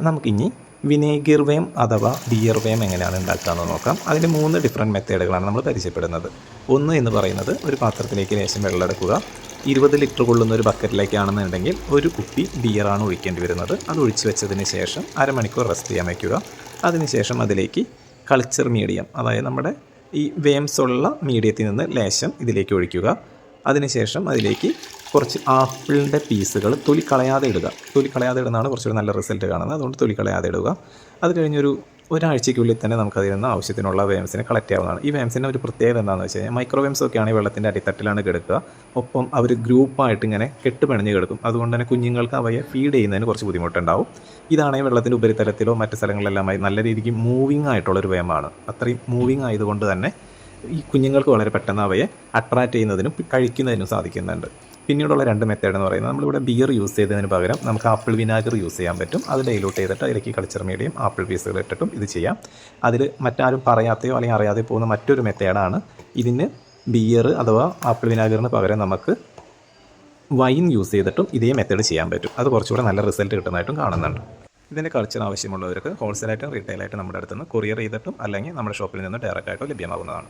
നമുക്കിനി വിനേഗർ വേം അഥവാ ബിയർ വേം എങ്ങനെയാണ് ഉണ്ടാക്കുകയെന്ന് നോക്കാം. അതിന് 3 ഡിഫറെൻറ്റ് മെത്തേഡുകളാണ് നമ്മൾ പരിചയപ്പെടുന്നത്. ഒന്ന് എന്ന് പറയുന്നത് ഒരു പാത്രത്തിലേക്ക് ലേശം വെള്ളം എടുക്കുക. 20 ലിറ്റർ കൊള്ളുന്ന ഒരു ബക്കറ്റിലേക്കാണെന്നുണ്ടെങ്കിൽ ഒരു കുപ്പി ബിയറാണ് ഒഴിക്കേണ്ടി വരുന്നത്. അത് ഒഴിച്ച് വെച്ചതിന് ശേഷം അരമണിക്കൂർ റെസ്റ്റ് ചെയ്യാൻ വയ്ക്കുക. അതിനുശേഷം അതിലേക്ക് കൾച്ചർ മീഡിയം, അതായത് നമ്മുടെ ഈ വേംസ് ഉള്ള മീഡിയത്തിൽ നിന്ന് ലേശം ഇതിലേക്ക് ഒഴിക്കുക. അതിനുശേഷം അതിലേക്ക് കുറച്ച് ആപ്പിളിൻ്റെ പീസുകൾ തൊലി കളയാതെ ഇടുക. തൊലി കളയാതെ ഇടുന്നതാണ് കുറച്ചുകൂടി നല്ല റിസൾട്ട് കാണുന്നത്. അതുകൊണ്ട് തൊലി കളയാതെ ഇടുക. അത് കഴിഞ്ഞൊരു ഒരാഴ്ചയ്ക്കുള്ളിൽ തന്നെ നമുക്കതിൽ നിന്ന് ആവശ്യത്തിനുള്ള വേംസിനെ കളക്ട് ചെയ്യാവുന്നതാണ്. ഈ വേംസിൻ്റെ ഒരു പ്രത്യേകത എന്താണെന്ന് വെച്ച് കഴിഞ്ഞാൽ മൈക്രോവേംസ് ഒക്കെ ആണെങ്കിൽ വെള്ളത്തിൻ്റെ അടിത്തട്ടിലാണ് കിടക്കുക. ഒപ്പം അവർ ഗ്രൂപ്പായിട്ട് ഇങ്ങനെ കെട്ടുപിണഞ്ഞ് കിടക്കും. അതുകൊണ്ട് തന്നെ കുഞ്ഞുങ്ങൾക്ക് അവയെ ഫീഡ് ചെയ്യുന്നതിന് കുറച്ച് ബുദ്ധിമുട്ടുണ്ടാവും. ഇതാണെങ്കിൽ വെള്ളത്തിൻ്റെ ഉപരിതലത്തിലോ മറ്റ് സ്ഥലങ്ങളിലെല്ലാമായി നല്ല രീതിക്ക് മൂവിങ് ആയിട്ടുള്ളൊരു വേമാണ്. അത്രയും മൂവിങ് ആയതുകൊണ്ട് തന്നെ ഈ കുഞ്ഞുങ്ങൾക്ക് വളരെ പെട്ടെന്ന് അവയെ അട്രാക്റ്റ് ചെയ്യുന്നതിനും കഴിക്കുന്നതിനും സാധിക്കുന്നുണ്ട്. പിന്നീടുള്ള 2 മെത്തേഡ് എന്ന് പറയുന്നത് നമ്മളിവിടെ ബിയർ യൂസ് ചെയ്തതിന് പകരം നമുക്ക് ആപ്പിൾ വിനാഗർ യൂസ് ചെയ്യാൻ പറ്റും. അത് ഡൈലൂട്ട് ചെയ്തിട്ട് അതിലേക്ക് കൾച്ചർ മീഡിയം ആപ്പിൾ പീസുകൾ ഇട്ടിട്ടും ഇത് ചെയ്യാം. അതിൽ മറ്റാരും പറയാതെയോ അല്ലെങ്കിൽ അറിയാതെ പോകുന്ന മറ്റൊരു മെത്തേഡാണ് ഇതിന് ബിയർ അഥവാ ആപ്പിൾ വിനാഗറിന് പകരം നമുക്ക് വൈൻ യൂസ് ചെയ്തിട്ടും ഇതേ മെത്തേഡ് ചെയ്യാൻ പറ്റും. അത് കുറച്ചുകൂടെ നല്ല റിസൾട്ട് കിട്ടുന്നതായിട്ടും കാണുന്നുണ്ട്. ഇതിൻ്റെ കൾച്ചർ ആവശ്യമുള്ളവർക്ക് ഹോൾസെയിലായിട്ടും റീറ്റെയിലായിട്ടും നമ്മുടെ അടുത്ത് നിന്ന് കൊറിയർ ചെയ്തിട്ടും അല്ലെങ്കിൽ നമ്മുടെ ഷോപ്പിൽ നിന്ന് ഡയറക്റ്റായിട്ടോ ലഭ്യമാകുന്നതാണ്.